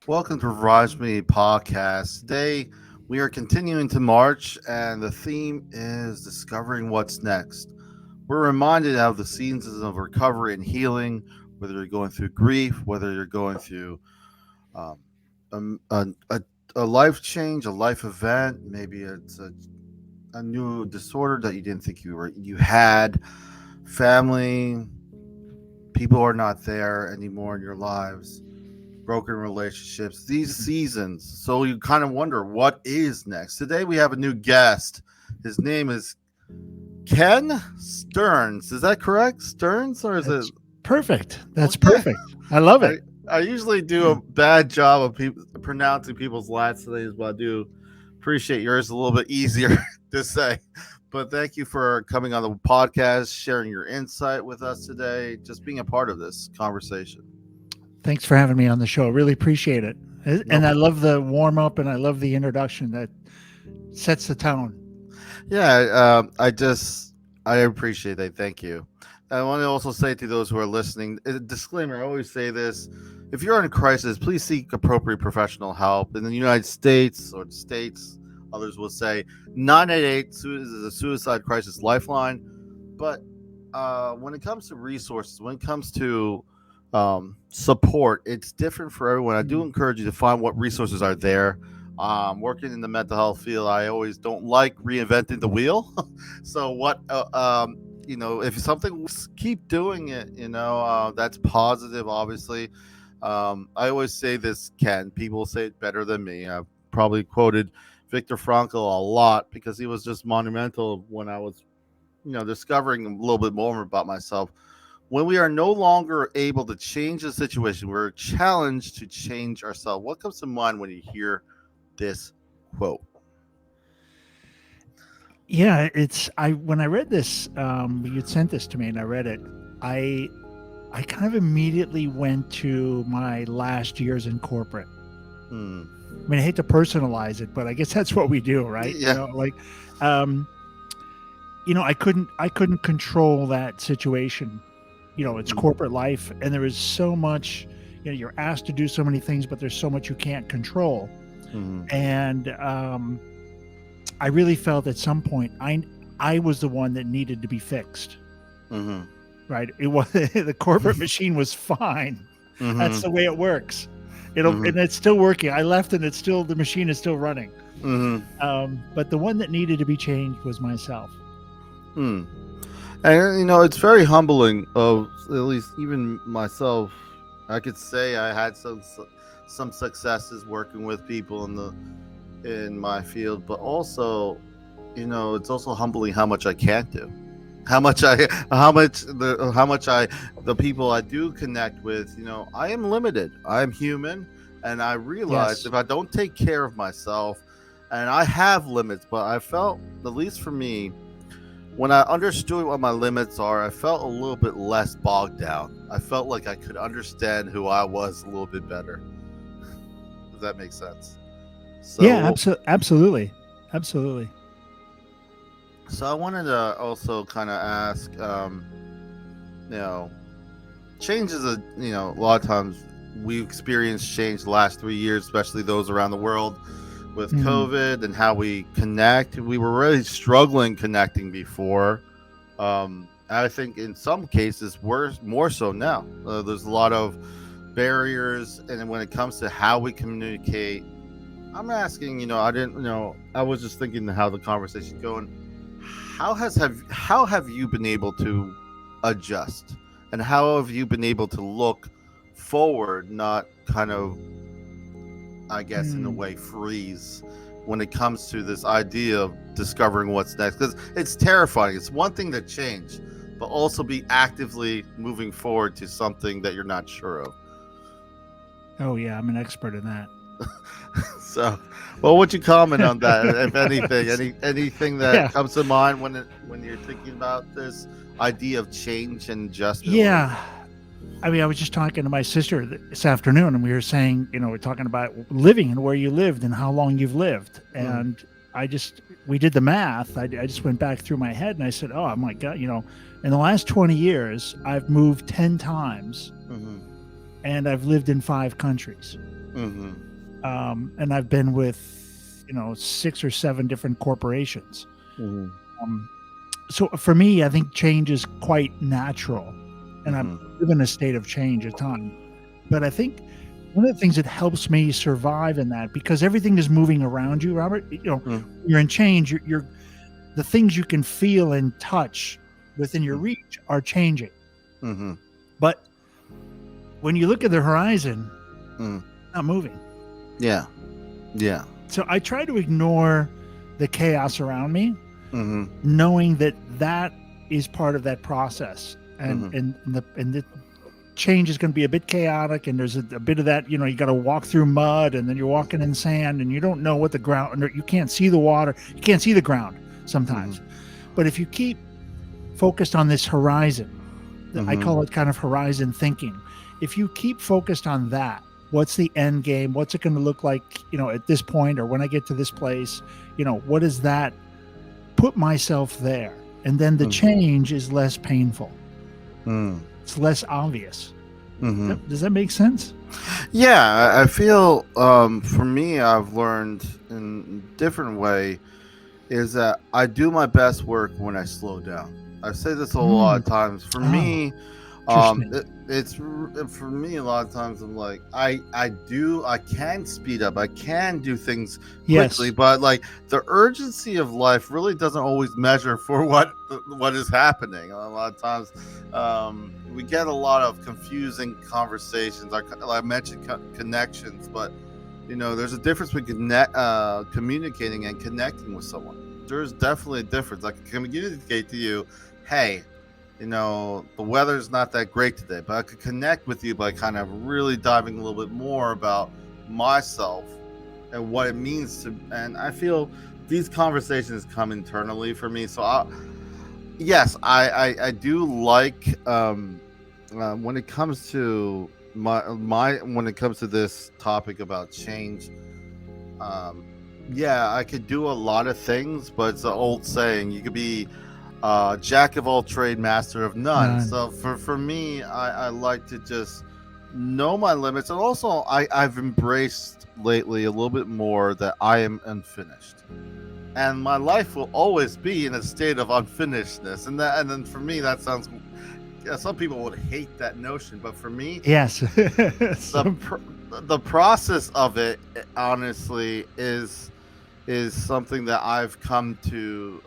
Welcome to Revive Ministries Podcast. Today, we are continuing to March, and the theme is discovering what's next. We're reminded of the seasons of recovery and healing, whether you're going through grief, whether you're going through um, a life change, a life event. Maybe it's a new disorder that you didn't think you had. Family, people are not there anymore in your lives, broken relationships, these seasons. So you kind of wonder what is next. Today we have a new guest. His name is Ken Stearns. Is that correct? Stearns, or is it? That's perfect. That's Okay. perfect. I love I it. I usually do a bad job of pronouncing people's last names, but I do appreciate yours a little bit easier to say. But thank you for coming on the podcast, sharing your insight with us today, just being a part of this conversation. Thanks for having me on the show. Really appreciate it. No. And I love the warm up and I love the introduction that sets the tone. Yeah, I appreciate that. Thank you. I want to also say to those who are listening, a disclaimer. I always say this: if you're in a crisis, please seek appropriate professional help. In the United States or the states, others will say 988 is a suicide crisis lifeline. But when it comes to resources, when it comes to support, it's different for everyone. I do Mm. encourage you to find what resources are there. Working in the mental health field, I always don't like reinventing the wheel. So if something, keep doing it. That's positive. Obviously, I always say this. Ken, people say it better than me. I've probably quoted Viktor Frankl a lot because he was just monumental when I was, discovering a little bit more about myself. When we are no longer able to change the situation, we're challenged to change ourselves. What comes to mind when you hear this quote? Yeah, it's I when I read this, you'd sent this to me and I read it. I I kind of immediately went to my last years in corporate. Hmm. I mean, I hate to personalize it, but I guess that's what we do, right? Yeah. Um, I couldn't control that situation. It's Hmm. corporate life, and there is so much. You're asked to do so many things, but there's so much you can't control. Hmm. And I really felt at some point I was the one that needed to be fixed. Hmm. Right? It was the corporate machine was fine. That's Hmm. the way it works. Hmm. And it's still working. I left, and the machine is still running. Hmm. But the one that needed to be changed was myself. Hmm. And it's very humbling. Of at least even myself, I could say I had some successes working with people in my field, but also, it's also humbling how much I can't do, how much I, how much I, the people I do connect with. I am limited. I am human, and I realize Yes. if I don't take care of myself, and I have limits, but I felt, at least for me, when I understood what my limits are, I felt a little bit less bogged down. I felt like I could understand who I was a little bit better. If that makes sense. Yeah, So, absolutely. Absolutely. so I wanted to also kind of ask, you know, change is a lot of times we experienced change the last 3 years, especially those around the world with Mm, COVID and how we connect. We were really struggling connecting before. I think in some cases we're more so now. There's a lot of barriers, and when it comes to how we communicate, I'm asking. I didn't. I was just thinking how the conversation going. How have you been able to adjust, and how have you been able to look forward, not kind of, I guess, in a mm. way, freeze when it comes to this idea of discovering what's next? Because it's terrifying. It's one thing to change, but also be actively moving forward to something that you're not sure of. Oh yeah, I'm an expert in that. So, well, would you comment on that, if anything? Anything that Yeah. comes to mind when you're thinking about this idea of change and adjustment? Yeah. I mean, I was just talking to my sister this afternoon, and we were saying, we're talking about living and where you lived and how long you've lived. Mm-hmm. And we did the math. I just went back through my head and I said, oh my God, in the last 20 years, I've moved 10 times Mm-hmm. and I've lived in 5 countries. Mm-hmm. And I've been with 6 or 7 different corporations. Mm-hmm. Um, so for me, I think change is quite natural, and I'm Mm-hmm. in a state of change at time. But I think one of the things that helps me survive in that, because everything is moving around you, Robert. You're in change. You're the things you can feel and touch within your reach are changing. Mm-hmm. But when you look at the horizon, Mm. it's not moving. Yeah. Yeah. So I try to ignore the chaos around me, Mm-hmm. knowing that is part of that process, and Mm-hmm. the change is going to be a bit chaotic, and there's a bit of that. You got to walk through mud, and then you're walking in sand, and you don't know what the ground. You can't see the water. You can't see the ground sometimes. But if you keep focused on this horizon, I call it kind of horizon thinking. If you keep focused on that, what's the end game? What's it going to look like, at this point, or when I get to this place? What is that? Put myself there, and then the change is less painful. It's less obvious. Does that make sense? Yeah, I feel for me, I've learned in a different way is that I do my best work when I slow down. I say this a lot of times. For me, it's for me a lot of times. I'm like, I can speed up. I can do things quickly, but like the urgency of life really doesn't always measure for what is happening. A lot of times, we get a lot of confusing conversations. I mentioned connections, but there's a difference between communicating and connecting with someone. There's definitely a difference. I can communicate to you, hey, the weather's not that great today, but I could connect with you by kind of really diving a little bit more about myself and what it means to. And I feel these conversations come internally for me. So I do like when it comes to when it comes to this topic about change. I could do a lot of things, but it's an old saying: you could be jack of all trade, master of none. So for me, I like to just know my limits, and also I've embraced lately a little bit more that I am unfinished, and my life will always be in a state of unfinishedness. And then for me, that sounds. Yeah, some people would hate that notion, but for me, yes, the process of it, honestly, is something that I've come to.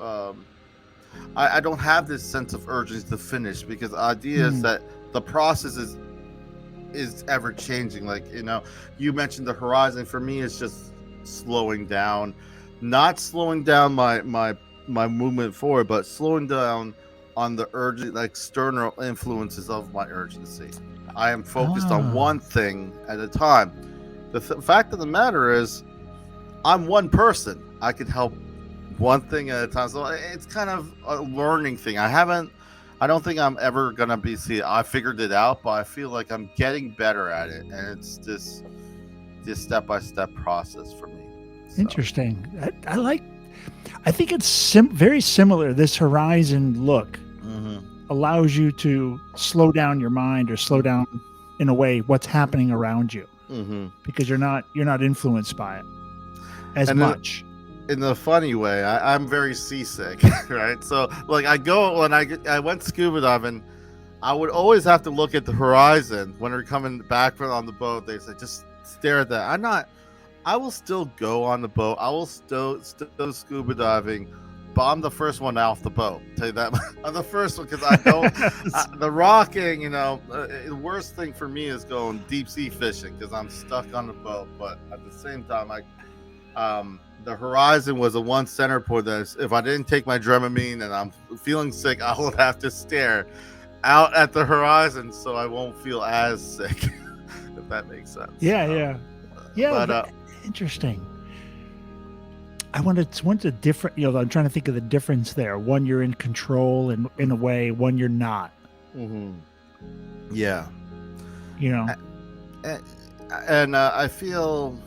I don't have this sense of urgency to finish, because the idea is that the process is ever changing. Like you mentioned the horizon. For me, it's just slowing down, not slowing down my movement forward, but slowing down on the urgent, external influences of my urgency. I am focused on one thing at a time. The fact of the matter is, I'm one person. I can help one thing at a time. So it's kind of a learning thing. I don't think I'm ever gonna I figured it out, but I feel like I'm getting better at it, and it's this step-by-step process for me. So. Interesting. I think it's very similar. This horizon look allows you to slow down your mind, or slow down in a way what's happening around you, because you're not influenced by it as much. In a funny way, I'm very seasick, right? So like when I went scuba diving, I would always have to look at the horizon when we're coming back on the boat. They say just stare at that. I will still go on the boat. I will still scuba diving, but I'm the first one off the boat. Tell you that. I'm the first one, because I don't. The rocking, the worst thing for me is going deep sea fishing, because I'm stuck on the boat. But at the same time, the horizon was the one center point that if I didn't take my Dramamine and I'm feeling sick, I would have to stare out at the horizon so I won't feel as sick. If that makes sense. Yeah. But, interesting. I wanted to different. I'm trying to think of the difference there. One, you're in control, and in a way, one you're not. Yeah. And I feel.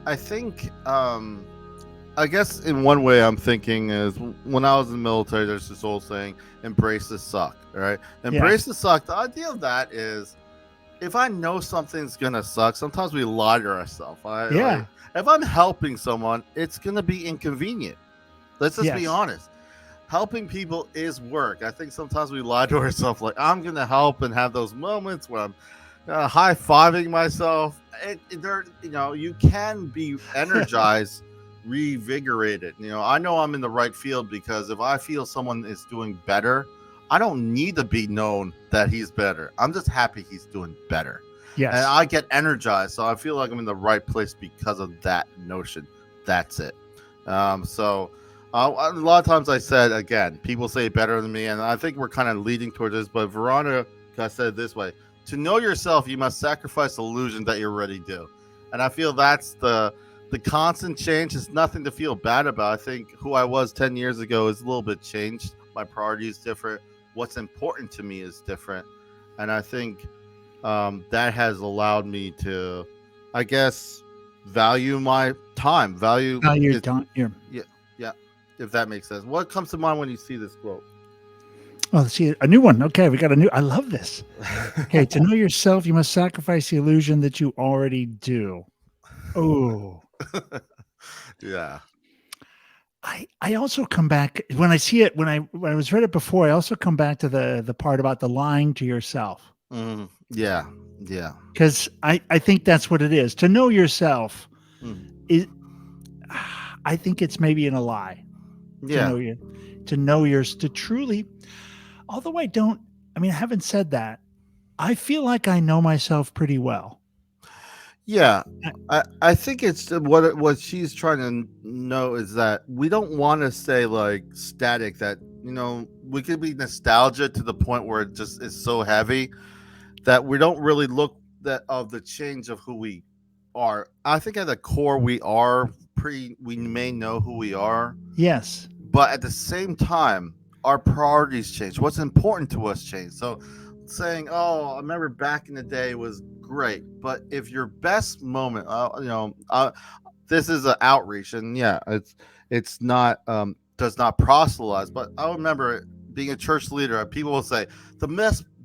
I think. I guess in one way I'm thinking is when I was in the military, there's this old saying, "Embrace the suck." Right? Embrace the suck. The idea of that is, if I know something's gonna suck, sometimes we lie to ourselves. Yeah. If I'm helping someone, it's gonna be inconvenient. Let's just be Yes. honest. Helping people is work. I think sometimes we lie to ourselves, like I'm gonna help and have those moments where I'm high fiving myself. You can be energized, revigorated. I know I'm in the right field because if I feel someone is doing better, I don't need to be known that he's better. I'm just happy he's doing better. And Yes. I get energized. So I feel like I'm in the right place because of that notion. That's it. So a lot of times I said, again, people say better than me. And I think we're kind of leading towards this. But Veronica said it this way: to know yourself, you must sacrifice the illusion that you already do. And I feel that's the constant change. Is nothing to feel bad about. I think who I was 10 years ago is a little bit changed. My priority is different. What's important to me is different. And I think that has allowed me to, I guess, value my time. Value. You're done. Yeah, yeah. If that makes sense. What comes to mind when you see this quote? Oh, see a new one. Okay, we got a new. I love this. Okay, to know yourself, you must sacrifice the illusion that you already do. Oh, Yeah. I also come back when I see it when I was read it before. I also come back to the part about the lying to yourself, Yeah. Yeah. because I think that's what it is. To know yourself Mm. is, I think it's maybe in a lie. Yeah. To know yours, to truly. Although I haven't said that. I feel like I know myself pretty well. Yeah, I- I think it's what she's trying to know is that we don't want to say like static, that we could be nostalgia to the point where it just is so heavy that we don't really look that of the change of who we are. I think at the core we may know who we are, Yes. but at the same time our priorities change. What's important to us change. So saying, oh, I remember back in the day was great, but if your best moment, this is an outreach, and yeah, it's not does not proselytize, but I remember being a church leader. People will say the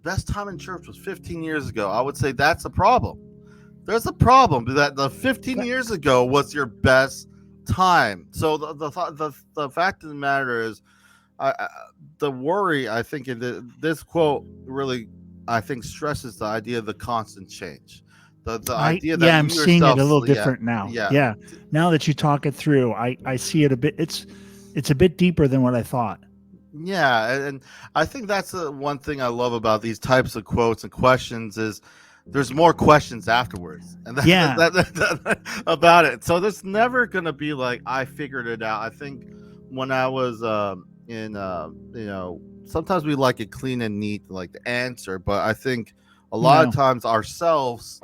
best time in church was 15 years ago. I would say that's a problem. There's a problem that the 15 years ago was your best time. So the fact of the matter is, the worry, I think, this quote really, I think, stresses the idea of the constant change. The idea that I'm you seeing it yourself, a little different now. yeah, Yeah. Now that you talk it through, I see it a bit. It's a bit deeper than what I thought. yeah, and I think that's the one thing I love about these types of quotes and questions is there's more questions afterwards, and about it. So there's never gonna be like I figured it out. I think when I was in sometimes we like it clean and neat, like the answer, but I think a lot of times ourselves,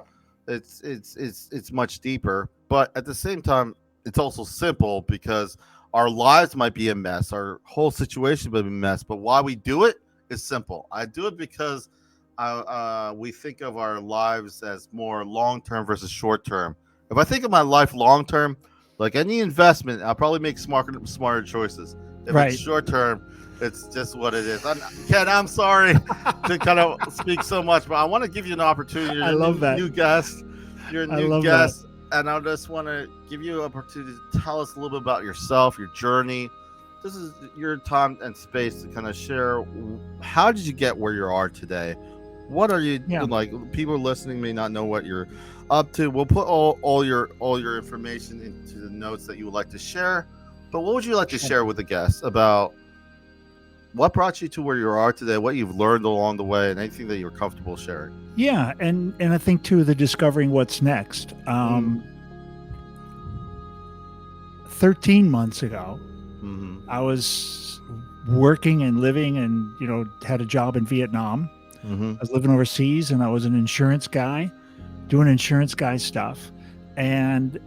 it's much deeper, but at the same time it's also simple because our lives might be a mess, our whole situation might be a mess, but why we do it is simple. I do it because we think of our lives as more long term versus short term. If I think of my life long term, like any investment, I'll probably make smarter choices. If Right. it's short term, it's just what it is. Ken, I'm sorry to kind of speak so much, but I want to give you an opportunity. I love that. New guest. You're a new love guest, and I just want to give you an opportunity to tell us a little bit about yourself, your journey. This is your time and space to kind of share. How did you get where you are today? What are you like? People listening may not know what you're up to. We'll put all your information into the notes that you would like to share. But what would you like to share with the guests about what brought you to where you are today, what you've learned along the way, and anything that you're comfortable sharing? Yeah, and I think too the discovering what's next. 13 months ago, I was working and living and had a job in Vietnam. I was living overseas, and I was an insurance guy, doing insurance guy stuff, and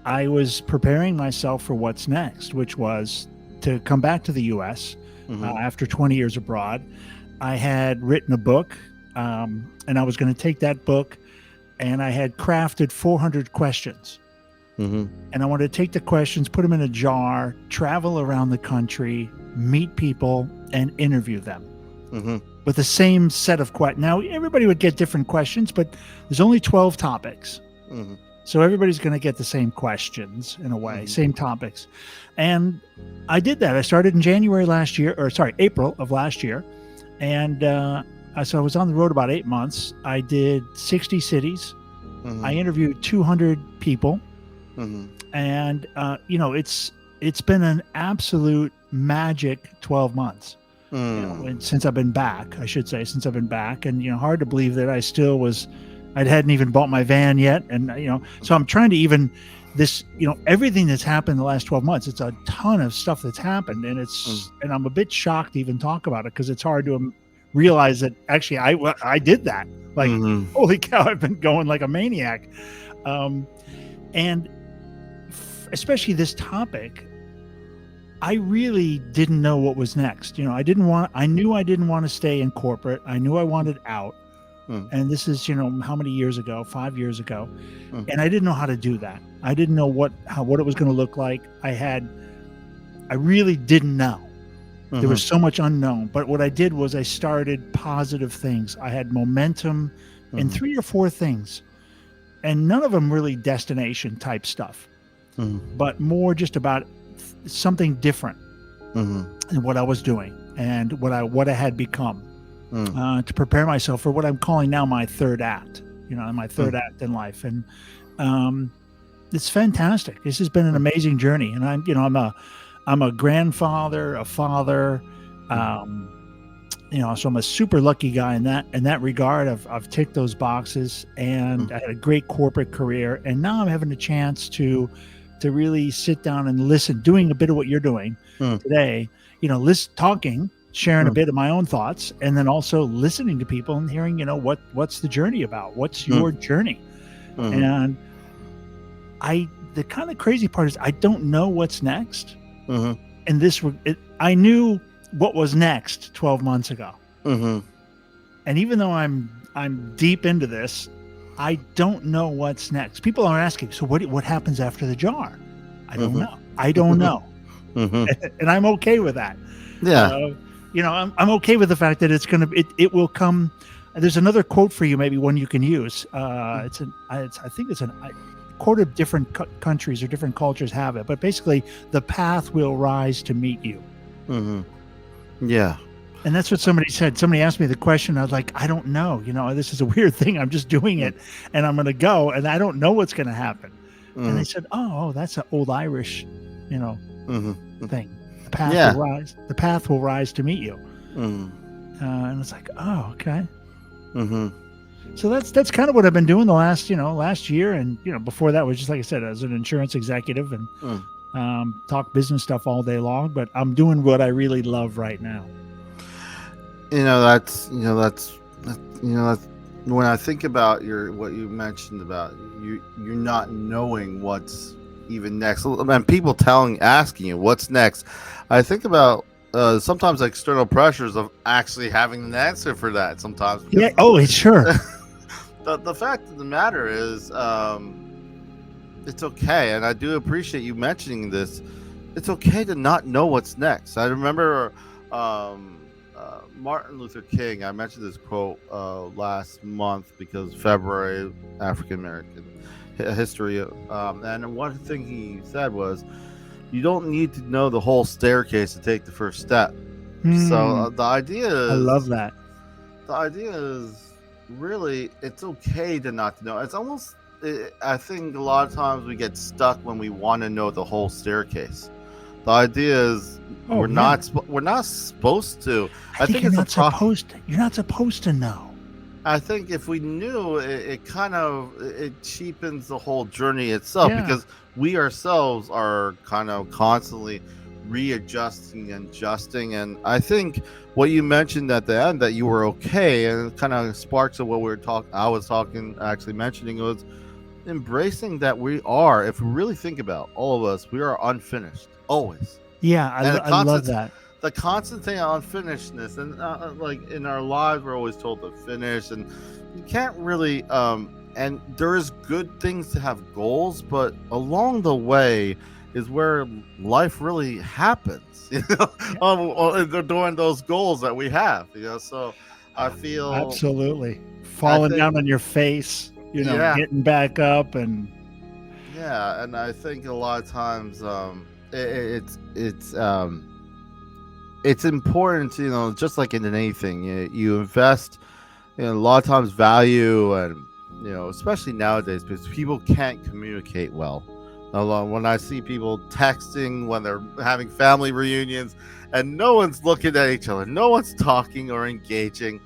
I was preparing myself for what's next, which was to come back to the U.S. After 20 years abroad. I had written a book, and I was going to take that book, and I had crafted 400 questions. And I wanted to take the questions, put them in a jar, travel around the country, meet people, and interview them. with the same set of questions. Now, everybody would get different questions, but there's only 12 topics. Mm-hmm. So everybody's going to get the same questions in a way, same topics. And I did that. I started in April of last year. And so I was on the road about 8 months. I did 60 cities. I interviewed 200 people. And, it's been an absolute magic 12 months. And since I've been back, and hard to believe that I hadn't even bought my van yet, and so I'm trying to everything that's happened in the last 12 months. It's a ton of stuff that's happened, and and I'm a bit shocked to even talk about it because it's hard to realize that actually I did that. Like, holy cow, I've been going like a maniac, and especially this topic. I really didn't know what was next. I knew I didn't want to stay in corporate. I knew I wanted out. And this is, how many years ago, 5 years ago. And I didn't know how to do that. I didn't know what it was going to look like. I really didn't know. There was so much unknown. But what I did was I started positive things. I had momentum in 3 or 4 things, and none of them really destination type stuff, but more just about something different in what I was doing and what I had become to prepare myself for what I'm calling now my third act, my third act in life. And it's fantastic. This has been an amazing journey. And I'm a grandfather, a father, so I'm a super lucky guy in that regard. I've ticked those boxes, and I had a great corporate career, and now I'm having a chance to really sit down and listen, doing a bit of what you're doing today, talking, sharing a bit of my own thoughts, and then also listening to people and hearing, what's the journey about? What's your journey? And the kind of crazy part is I don't know what's next. And I knew what was next 12 months ago. And even though I'm deep into this, I don't know what's next. People are asking, so what happens after the jar? I don't know. I don't know. And I'm okay with that. Yeah. I'm okay with the fact that it will come. There's another quote for you, maybe one you can use. I think it's a quote of different countries or different cultures have it, but basically the path will rise to meet you. Yeah. And that's what somebody said. Somebody asked me the question. I was like, I don't know. This is a weird thing. I'm just doing it, and I'm going to go, and I don't know what's going to happen. And they said, oh, that's an old Irish, thing. The path will rise to meet you. And it's like, oh, okay. So that's kind of what I've been doing the last year, and before that was just like I said, as an insurance executive and talk business stuff all day long. But I'm doing what I really love right now. That's when I think about what you mentioned about you're not knowing what's even next, and people asking you what's next. I think about sometimes external pressures of actually having an answer for that sometimes. Yeah. Oh, it's sure. The fact of the matter is, it's okay, and I do appreciate you mentioning this. It's okay to not know what's next. I remember Martin Luther King. I mentioned this quote last month because February, African American history, and one thing he said was, "You don't need to know the whole staircase to take the first step." So the idea is, I love that. The idea is really, it's okay to not know. It's almost, I think a lot of times we get stuck when we want to know the whole staircase. The idea is we're not supposed to. I think you're not supposed to know. I think if we knew, it cheapens the whole journey itself, because we ourselves are kind of constantly readjusting and adjusting. And I think what you mentioned at the end, that you were okay, and it kind of sparks of what I was mentioning was embracing that we are, if we really think about all of us, we are unfinished always. Yeah, I love that. The constant thing of unfinishedness, and like in our lives, we're always told to finish, and you can't really. And there is good things to have goals, but along the way is where life really happens. During those goals that we have. So I feel, Absolutely. I Falling think, down on your face, yeah, getting back up and yeah, and I think a lot of times, it's important to, just like in anything, you invest, a lot of times value, and especially nowadays, because people can't communicate well. When I see people texting when they're having family reunions, and no one's looking at each other, no one's talking or engaging.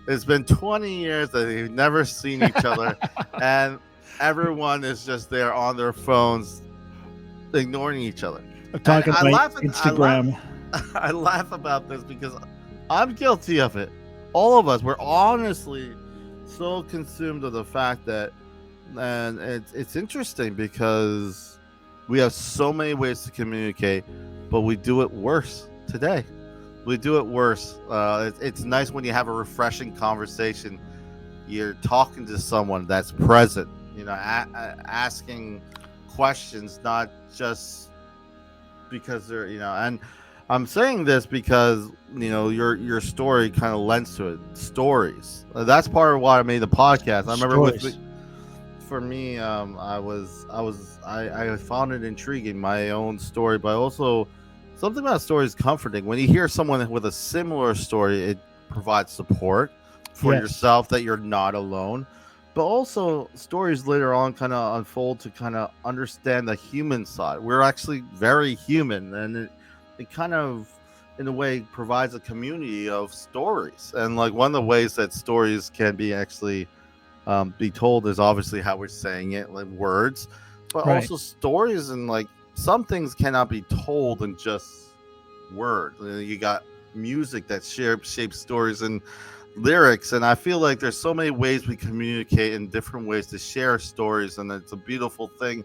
It's been 20 years that they've never seen each other, and everyone is just there on their phones, ignoring each other. And talking about Instagram. I laugh about this because I'm guilty of it. All of us, we're honestly so consumed of the fact that, and it's interesting because we have so many ways to communicate, but we do it worse today. We do it worse. It's nice when you have a refreshing conversation. You're talking to someone that's present, asking questions, not just because they're, and I'm saying this because your story kind of lends to it. Stories. That's part of why I made the podcast. I remember for me, I found it intriguing, my own story, but also something about stories comforting. When you hear someone with a similar story, it provides support for yourself that you're not alone. But also stories later on kind of unfold to kind of understand the human side. We're actually very human, and it kind of, in a way, provides a community of stories. And like one of the ways that stories can be actually be told is obviously how we're saying it, like words, but also stories, and like some things cannot be told in just words. You got music that shapes stories and lyrics, and I feel like there's so many ways we communicate in different ways to share stories, and it's a beautiful thing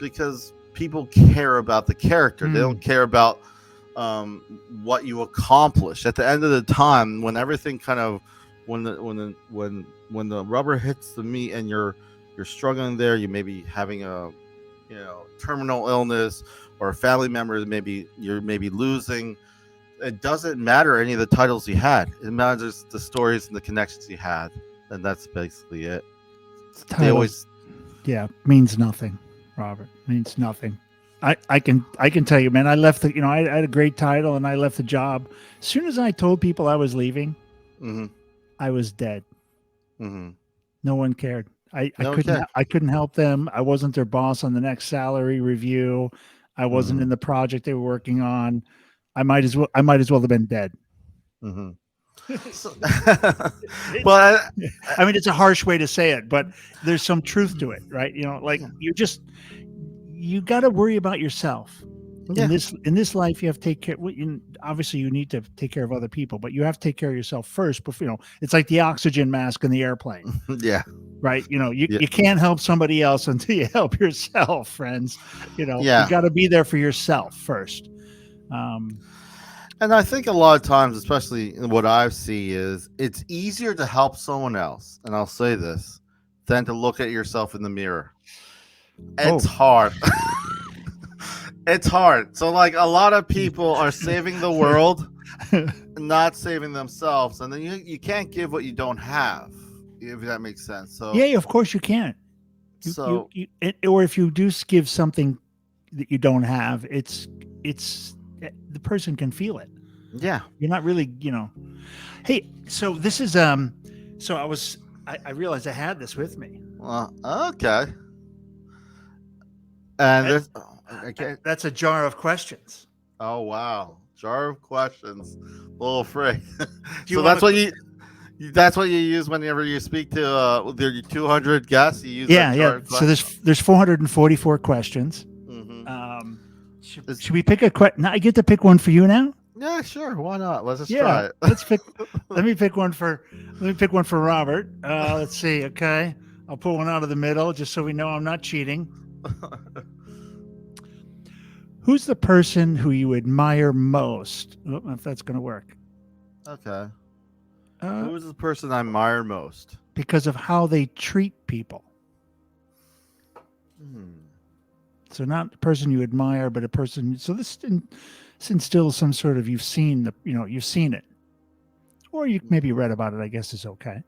because people care about the character. They don't care about what you accomplish. At the end of the time, when everything kind of when the rubber hits the meat and you're struggling there, you may be having a terminal illness, or a family member you're maybe losing. It doesn't matter any of the titles you had. It matters the stories and the connections you had, and that's basically it. They always, means nothing, Robert. Means nothing. I can tell you, man. I left I had a great title, and I left the job. As soon as I told people I was leaving, I was dead. No one cared. I couldn't help them. I wasn't their boss on the next salary review. I wasn't in the project they were working on. I might as well have been dead. But I mean, it's a harsh way to say it, but there's some truth to it, right? You got to worry about yourself. In this life, you have to take care. Obviously, you need to take care of other people, but you have to take care of yourself first. Before, it's like the oxygen mask in the airplane. Right. You can't help somebody else until you help yourself, friends. You got to be there for yourself first. And I think a lot of times, especially what I see, is it's easier to help someone else, and I'll say this, than to look at yourself in the mirror. It's hard. It's hard. So like a lot of people are saving the world, not saving themselves, and then you can't give what you don't have, if that makes sense. So yeah, of course you can't. Or if you do give something that you don't have, it's the person can feel it. Yeah, you're not really, Hey, so this is I realized I had this with me. Okay. And that's a jar of questions. Oh wow, jar of questions. A little afraid. So that's what you use whenever you speak to your 200 guests. You use So there's 444 questions. Should we pick a question? Now I get to pick one for you now. Yeah, sure. Why not? Let's just try it. Let me pick one for Robert. Let's see. Okay, I'll pull one out of the middle just so we know I'm not cheating. Who's the person who you admire most? I don't know if that's going to work. Okay. Who's the person I admire most? Because of how they treat people. So not the person you admire, but a person. So this instills some sort of you've seen it, or you maybe read about it, I guess is okay.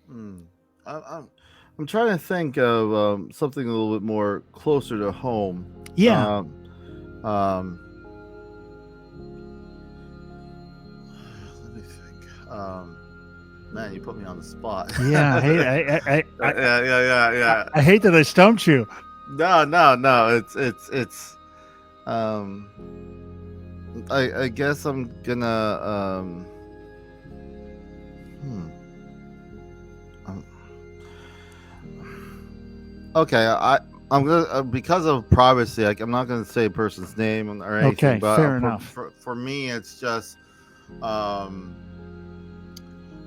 Hmm. I'm trying to think of something a little bit more closer to home. Yeah. Um, um, Let me think. Man, you put me on the spot. Yeah. I hate, Yeah. I hate that I stumped you. No. It's. Um, I guess I'm gonna. Hmm. um, Okay, I'm gonna because of privacy. I'm not gonna say a person's name or anything, Okay. but Fair enough. for me, it's just. Um,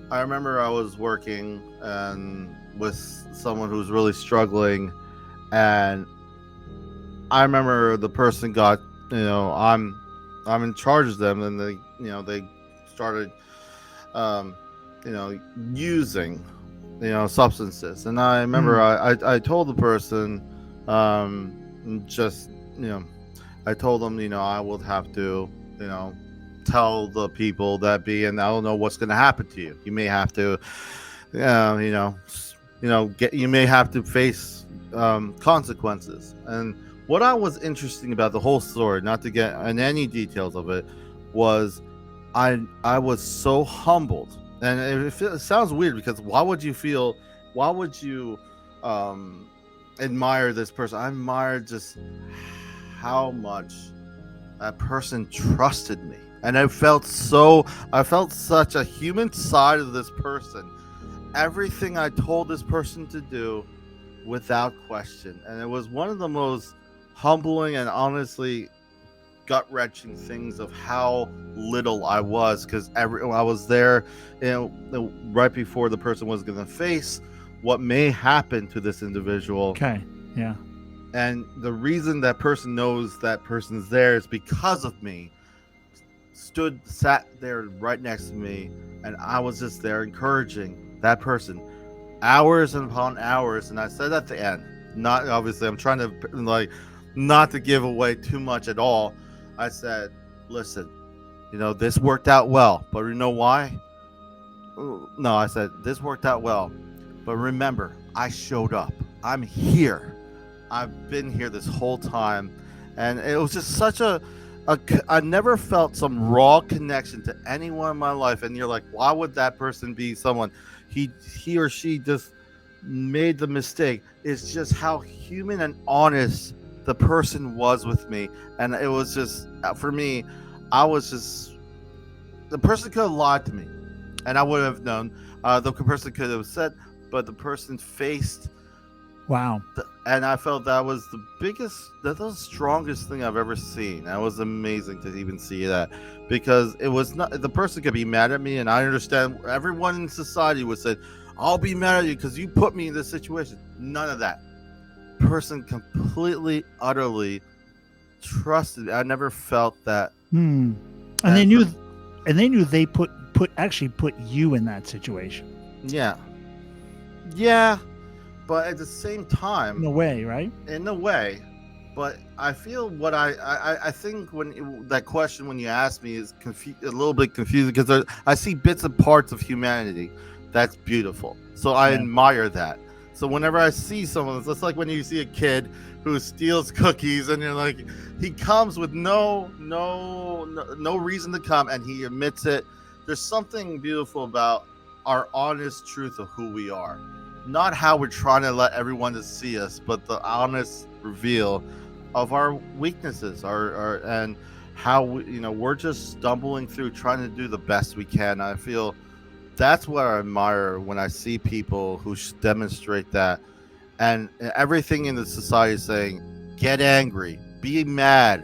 I remember I was working and with someone who was really struggling, and I remember the person got, I'm in charge of them, and they started, um, using, substances, and I remember Hmm. I told the person, just, you know, I told them, I would have to, tell the people that and I don't know what's going to happen to you. You may have to, you may have to face consequences. And what I was interesting about the whole story, not to get in any details of it, was I was so humbled, and it sounds weird because why would you um, admire this person? I admired just how much that person trusted me, and I felt such a human side of this person. Everything I told this person to do without question, and it was one of the most humbling and honestly gut-wrenching things of how little I was, because I was there, right before the person was going to face what may happen to this individual. Okay. Yeah. And the reason that person knows that person's there is because of me. Sat there right next to me, and I was just there encouraging that person hours and upon hours. And I said at the end, not obviously, I'm trying to not to give away too much at all. I said, listen, this worked out well, but you know why? No, I said, this worked out well, but remember, I showed up. I'm here. I've been here this whole time. And it was just such I never felt some raw connection to anyone in my life. And you're like, why would that person be someone? He or she just made the mistake. It's just how human and honest the person was with me. And it was just, for me, I was just, the person could have lied to me, and I would have known. The person could have said, but the person faced. Wow. And I felt that was that was the strongest thing I've ever seen. That was amazing to even see that, because it was not, the person could be mad at me, and I understand everyone in society would say, I'll be mad at you because you put me in this situation. None of that. Person completely, utterly trusted me. I never felt that. And they knew they put you in that situation. Yeah, but at the same time, In a way, right? In a way, but I feel what I think that question when you ask me is a little bit confusing, because I see bits and parts of humanity. That's beautiful. So I admire that. So whenever I see someone, it's just like when you see a kid who steals cookies, and you're like, he comes with no reason to come, and he admits it. There's something beautiful about our honest truth of who we are, not how we're trying to let everyone to see us, but the honest reveal of our weaknesses, our and how we're just stumbling through, trying to do the best we can. I feel that's what I admire when I see people who demonstrate that. And everything in the society is saying, get angry, be mad,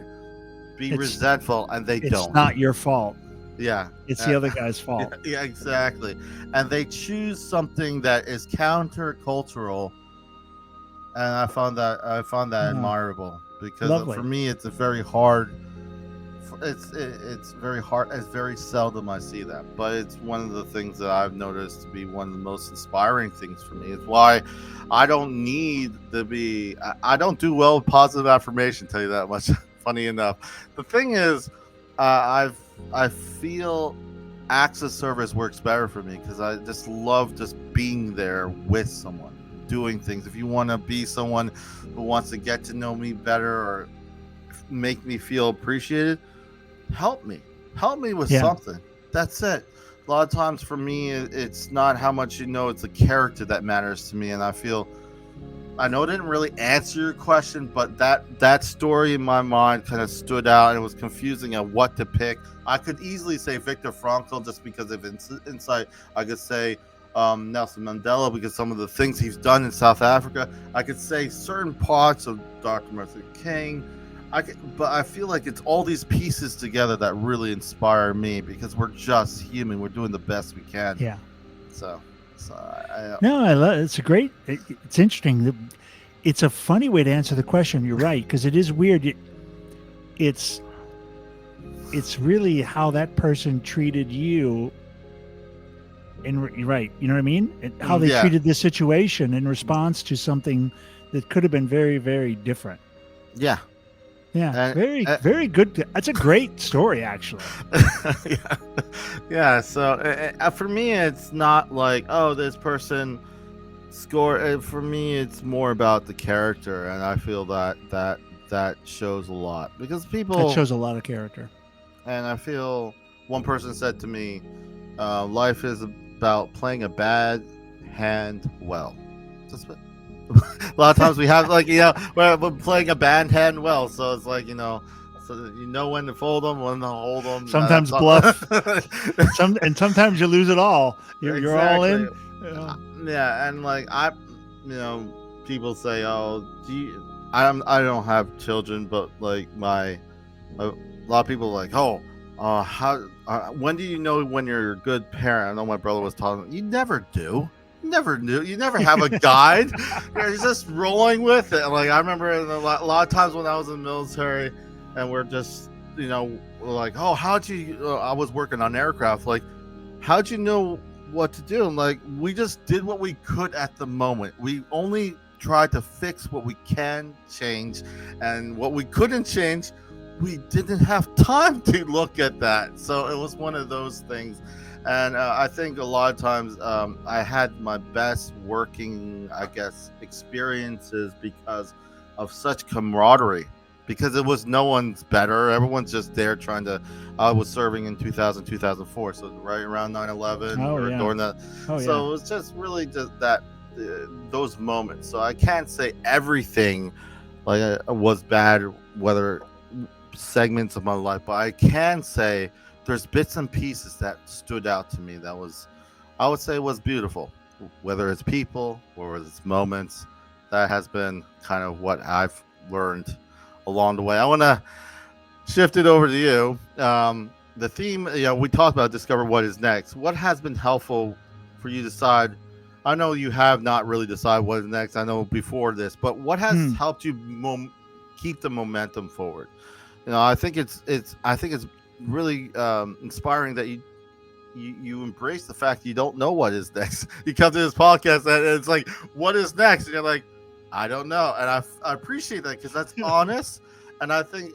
be resentful, and they don't. It's not your fault. Yeah. It's the other guy's fault. Yeah, exactly. And they choose something that is countercultural. And I found that admirable, because for me, it's a very hard. It's very hard. It's very seldom I see that, but it's one of the things that I've noticed to be one of the most inspiring things for me. It's why I don't need to be. I don't do well with positive affirmation. Tell you that much. Funny enough, the thing is, I feel acts of service works better for me because I just love just being there with someone, doing things. If you want to be someone who wants to get to know me better or make me feel appreciated, help me with something. That's it. A lot of times for me, it's not how much you know, it's the character that matters to me. And I know it didn't really answer your question, but that story in my mind kind of stood out, and it was confusing on what to pick. I could easily say Viktor Frankl just because of insight. I could say Nelson Mandela because some of the things he's done in South Africa. I could say certain parts of Dr. Martin Luther King. But I feel like it's all these pieces together that really inspire me because we're just human. We're doing the best we can. Yeah. So no, I love it's a great. It's interesting. It's a funny way to answer the question. You're right, because it is weird. It's really how that person treated you. And you're right. You know what I mean? And how they treated this situation in response to something that could have been very, very different. Yeah. Yeah, very good. That's a great story, actually. Yeah. So for me, it's not like, oh, this person scored. For me, it's more about the character, and I feel that shows a lot because people. That shows a lot of character. And I feel one person said to me, "Life is about playing a bad hand well." That's what. A lot of times we have we're playing a bad hand well, so it's like so you know when to fold them, when to hold them. Sometimes bluff, sometimes you lose it all. You're all in. Yeah, and like people say, "Oh, I don't have children," but like a lot of people are like, "Oh, when do you know when you're a good parent?" I know my brother was talking. You never do. Never knew. You never have a guide. You're just rolling with it. Like I remember a lot of times when I was in the military, and we're just we're like, oh, how'd you? I was working on aircraft. Like, how'd you know what to do? And like, we just did what we could at the moment. We only tried to fix what we can change, and what we couldn't change, we didn't have time to look at that. So it was one of those things. And I think a lot of times I had my best working, I guess, experiences because of such camaraderie, because it was no one's better. Everyone's just there trying to. I was serving in 2004, so right around 9/11 or during that. So it was just really just that those moments. So I can't say everything like was bad, whether segments of my life, but I can say there's bits and pieces that stood out to me that I would say was beautiful, whether it's people or it's moments. That has been kind of what I've learned along the way. I want to shift it over to you. The theme, we talked about discover what is next. What has been helpful for you to decide? I know you have not really decided what is next. I know before this, but what has helped you keep the momentum forward? I think it's really inspiring that you embrace the fact you don't know what is next. You come to this podcast and it's like, what is next? And you're like, I don't know. And I appreciate that because that's honest, and I think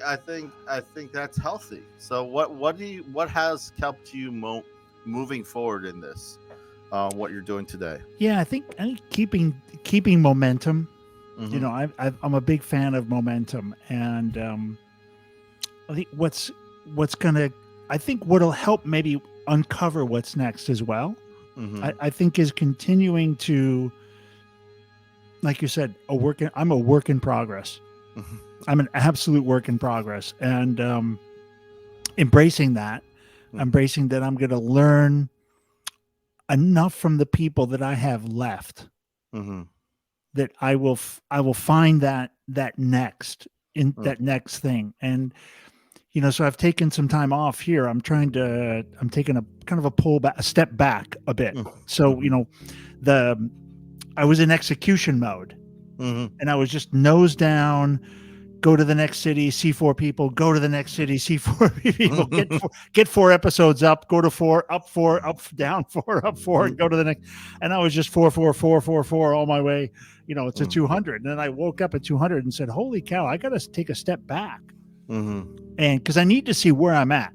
that's healthy. So what has kept you moving forward in this, what you're doing today? Yeah, I think keeping momentum. Mm-hmm. I'm a big fan of momentum, and I think what'll help maybe uncover what's next as well. Mm-hmm. I think is continuing to, like you said, I'm a work in progress. Mm-hmm. I'm an absolute work in progress, and embracing that I'm going to learn enough from the people that I have left, mm-hmm. that I will find that next that next thing. And so I've taken some time off here. I'm taking a kind of a step back a bit. Mm-hmm. So, I was in execution mode, mm-hmm. and I was just nose down, go to the next city, see 4 people, go to the next city, see 4 people, get 4 episodes up, go to 4, up 4, up, down 4, up 4, and go to the next. And I was just 4, 4, 4, 4, 4 all my way, to 200. And then I woke up at 200 and said, holy cow, I got to take a step back. Mm-hmm. And because I need to see where I'm at.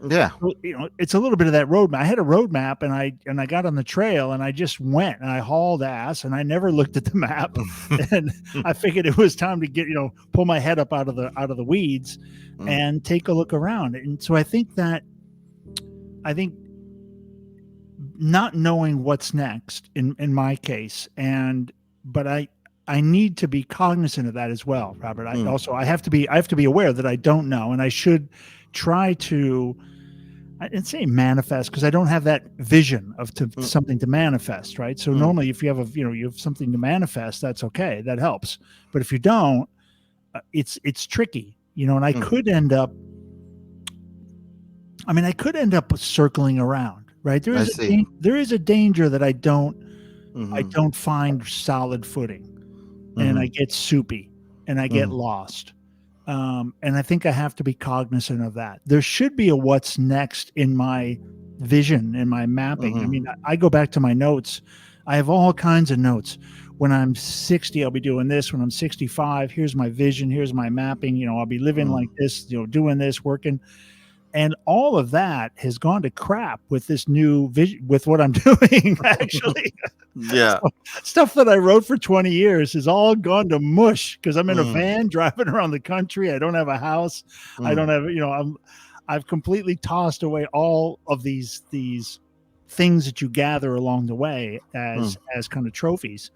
Yeah. So, it's a little bit of that roadmap. I had a roadmap, and I got on the trail, and I just went, and I hauled ass, and I never looked at the map, and I figured it was time to get pull my head up out of the weeds and take a look around. And so I think not knowing what's next in my case, but I need to be cognizant of that as well, Robert. I have to be aware that I don't know, and I should try to, I didn't say manifest, because I don't have that vision of something to manifest, right? So normally, if you have you have something to manifest, that's okay, that helps. But if you don't, it's tricky, and I could end up. I mean, I could end up circling around, right? There is a danger that I don't find solid footing, and I get soupy, and I get lost. And I think I have to be cognizant of that. There should be a what's next in my vision, in my mapping. I mean, I go back to my notes. I have all kinds of notes. When I'm 60, I'll be doing this. When I'm 65, here's my vision. Here's my mapping. I'll be living like this, doing this, working. And all of that has gone to crap with this new vision, with what I'm doing, actually. Yeah. Stuff that I wrote for 20 years has all gone to mush because I'm in a van driving around the country. I don't have a house. I don't have, I've completely tossed away all of these things that you gather along the way as kind of trophies.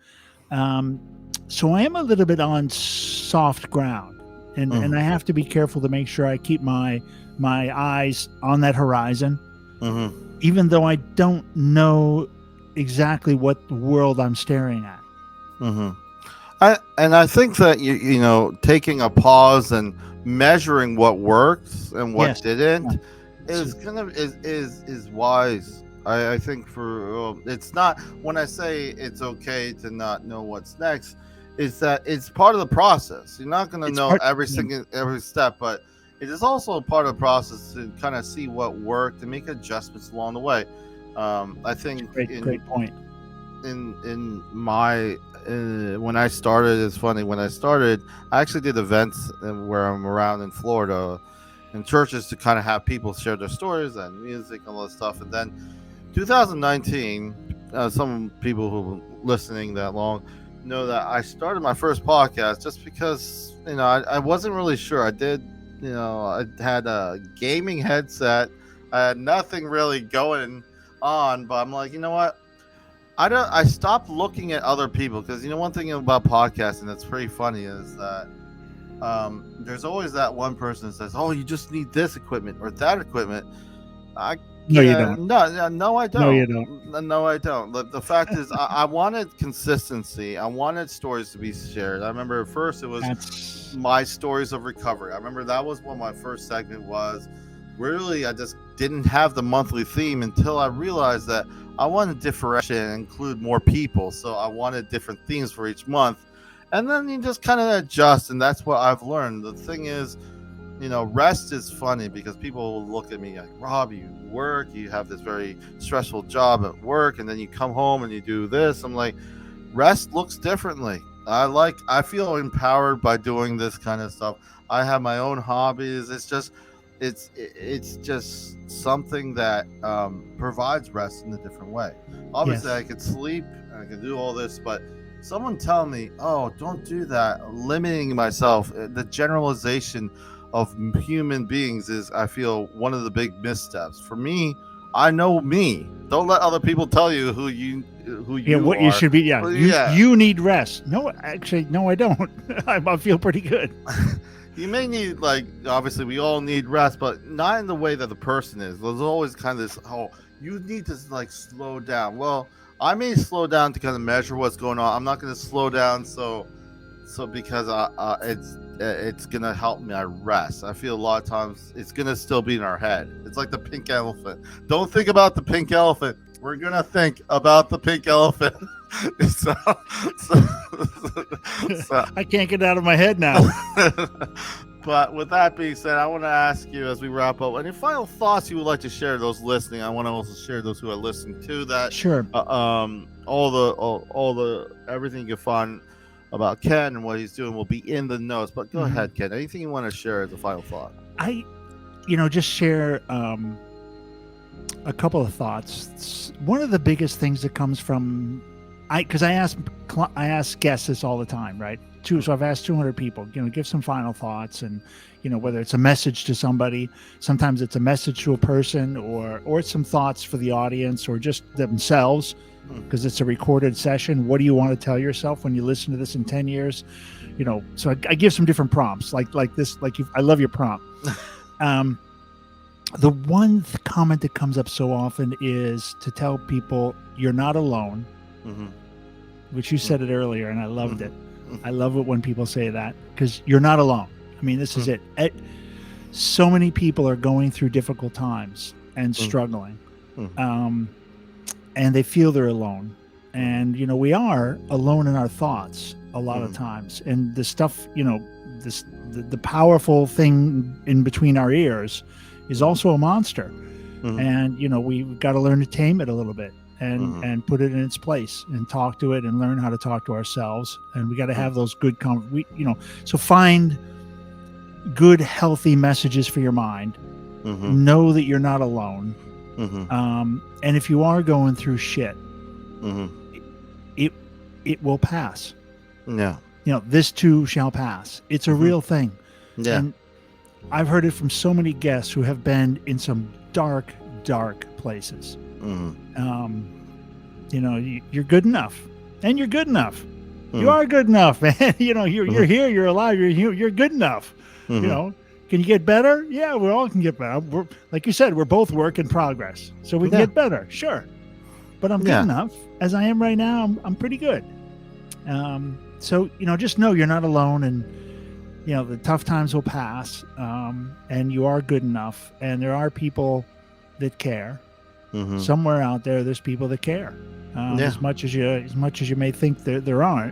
So I am a little bit on soft ground, and I have to be careful to make sure I keep my eyes on that horizon, even though I don't know exactly what world I'm staring at. I think that taking a pause and measuring what works and what didn't is wise. I think it's not, when I say it's okay to not know what's next, is that it's part of the process. You're not going to know every step, but it is also a part of the process to kind of see what worked and make adjustments along the way. I think great point. In my when I started, it's funny. When I started, I actually did events where I'm around in Florida, in churches, to kind of have people share their stories and music and all that stuff. And then 2019, some people who have been listening that long know that I started my first podcast just because I wasn't really sure. I had a gaming headset. I had nothing really going on, but I'm like, you know what? I stopped looking at other people, because one thing about podcasting that's pretty funny is that there's always that one person that says, "Oh, you just need this equipment or that equipment." No, you don't. No, I don't. No, you don't. No, I don't. The fact is, I wanted consistency. I wanted stories to be shared. I remember at first it was my stories of recovery. I remember that was what my first segment was. Really, I just didn't have the monthly theme until I realized that I wanted to differentiate and include more people. So I wanted different themes for each month. And then you just kind of adjust, and that's what I've learned. The thing is, rest is funny because people will look at me like, "Rob, you work, you have this very stressful job at work, and then you come home and you do this." I'm like, rest looks differently. I feel empowered by doing this kind of stuff. I have my own hobbies. It's just something that provides rest in a different way. Obviously, I could sleep and I could do all this, but someone tell me, "Oh, don't do that," limiting myself. The generalization of human beings is, I feel, one of the big missteps. For me, I know me. Don't let other people tell you who you what are. you should be. You need rest. No, actually, no, I don't. I feel pretty good. You may need, obviously we all need rest, but not in the way that the person is. There's always kind of this, you need to slow down. Well, I may slow down to kind of measure what's going on. I'm not going to slow down so because it's going to help me rest. I feel a lot of times it's going to still be in our head. It's like the pink elephant. Don't think about the pink elephant. We're going to think about the pink elephant. so I can't get out of my head now. But with that being said, I want to ask you, as we wrap up, any final thoughts you would like to share those listening? I want to also share those who are listening to that. Sure. All the everything you can find about Ken and what he's doing will be in the notes. But go ahead, Ken. Anything you want to share as a final thought? just share a couple of thoughts. One of the biggest things that comes from, because I ask guests this all the time, right? So I've asked 200 people, give some final thoughts, and whether it's a message to somebody, sometimes it's a message to a person, or it's some thoughts for the audience or just themselves, because it's a recorded session. What do you want to tell yourself when you listen to this in 10 years? So I give some different prompts, like this, I love your prompt. The one comment that comes up so often is to tell people you're not alone, which you said it earlier, and I loved it. I love it when people say that, because you're not alone. I mean, this is it. So many people are going through difficult times and struggling, and they feel they're alone. And, we are alone in our thoughts a lot of times. And the stuff, the powerful thing in between our ears is also a monster. And, we've got to learn to tame it a little bit and put it in its place and talk to it and learn how to talk to ourselves. And we got to have those good, so find good, healthy messages for your mind. Know that you're not alone. And if you are going through shit, it will pass. Yeah. This too shall pass. It's a real thing. Yeah. And I've heard it from so many guests who have been in some dark, dark places. You're good enough, and you're good enough. You are good enough, man. You're here, you're alive, you're good enough. Can you get better? Yeah, we all can get better. We're, like you said, we're both work in progress, so we can get better, sure. But I'm good enough as I am right now. I'm pretty good. So just know you're not alone, and the tough times will pass, and you are good enough, and there are people that care. Somewhere out there's people that care, as much as you may think there are.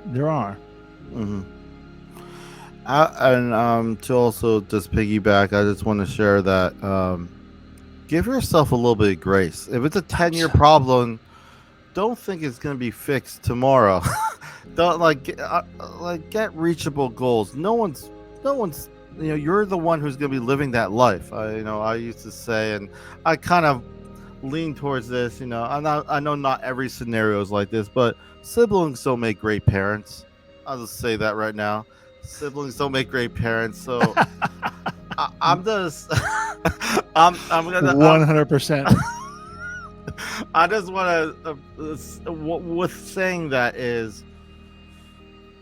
And to also just piggyback, I just want to share that give yourself a little bit of grace. If it's a 10-year problem, don't think it's going to be fixed tomorrow. Don't get reachable goals. No one's you're the one who's going to be living that life. I used to say, and I kind of lean towards this. I know not every scenario is like this, but siblings don't make great parents. I'll just say that right now. Siblings don't make great parents. So I'm just I'm gonna 100%. I just want to with saying that is,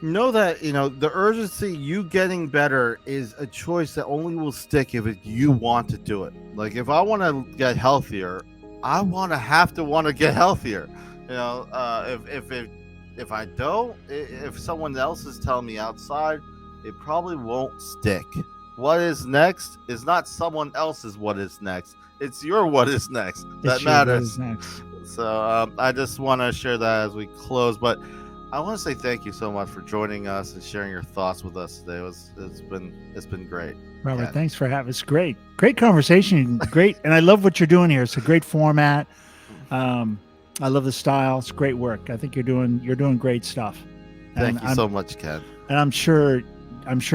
know that the urgency, you getting better, is a choice that only will stick if you want to do it. Like, if I want to get healthier, I want to get healthier. If I don't, if someone else is telling me outside, it probably won't stick. What is next is not someone else's what is next. It's your what is next that matters. So I just want to share that as we close. But I want to say thank you so much for joining us and sharing your thoughts with us today. It's been great. Robert, thanks for having us. Great conversation. Great, and I love what you're doing here. It's a great format. I love the style. It's great work. I think you're doing great stuff. Thank you so much, Ken. And I'm sure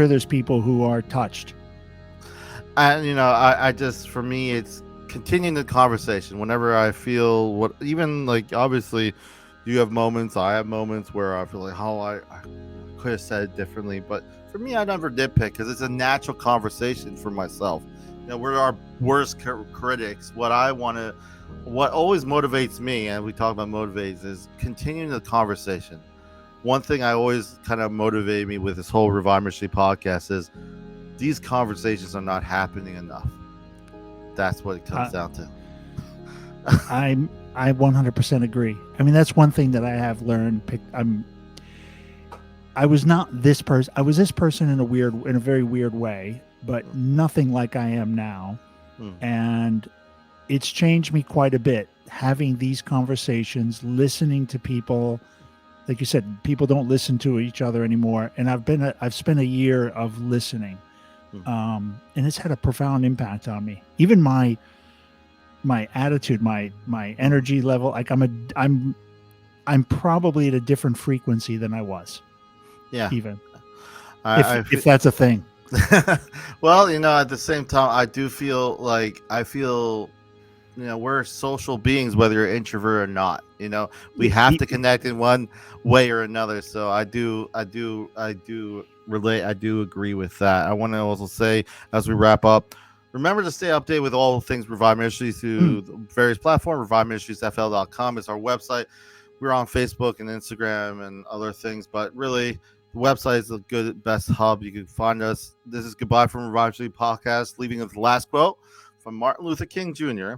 there's people who are touched. And I just, for me, it's continuing the conversation. Whenever I feel obviously, you have moments, I have moments where I feel like, I could have said it differently. But for me, I never nitpick, because it's a natural conversation for myself. We're our worst critics. What always motivates me, and we talk about motivates, is continuing the conversation. One thing I always kind of motivate me with this whole Revive Ministries podcast is these conversations are not happening enough. That's what it comes down to. I 100% agree. I mean, that's one thing that I have learned. I was not this person. I was this person in a very weird way, but nothing like I am now. And it's changed me quite a bit, having these conversations, listening to people. Like you said, people don't listen to each other anymore. And I've spent a year of listening. And it's had a profound impact on me. Even my attitude, my energy level, like I'm probably at a different frequency than I was. Yeah. Even if that's a thing. Well, at the same time, I do feel like we're social beings, whether you're introvert or not. We have to connect in one way or another. So I do relate. I do agree with that. I want to also say, as we wrap up, remember to stay updated with all things Revive Ministries through the various platforms. ReviveMinistriesFL.com is our website. We're on Facebook and Instagram and other things, but really, the website is the best hub. You can find us. This is Goodbye from Revive Ministries Podcast, leaving with the last quote from Martin Luther King Jr.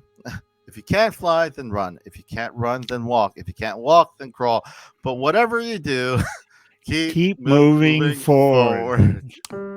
If you can't fly, then run. If you can't run, then walk. If you can't walk, then crawl. But whatever you do, keep moving forward. forward.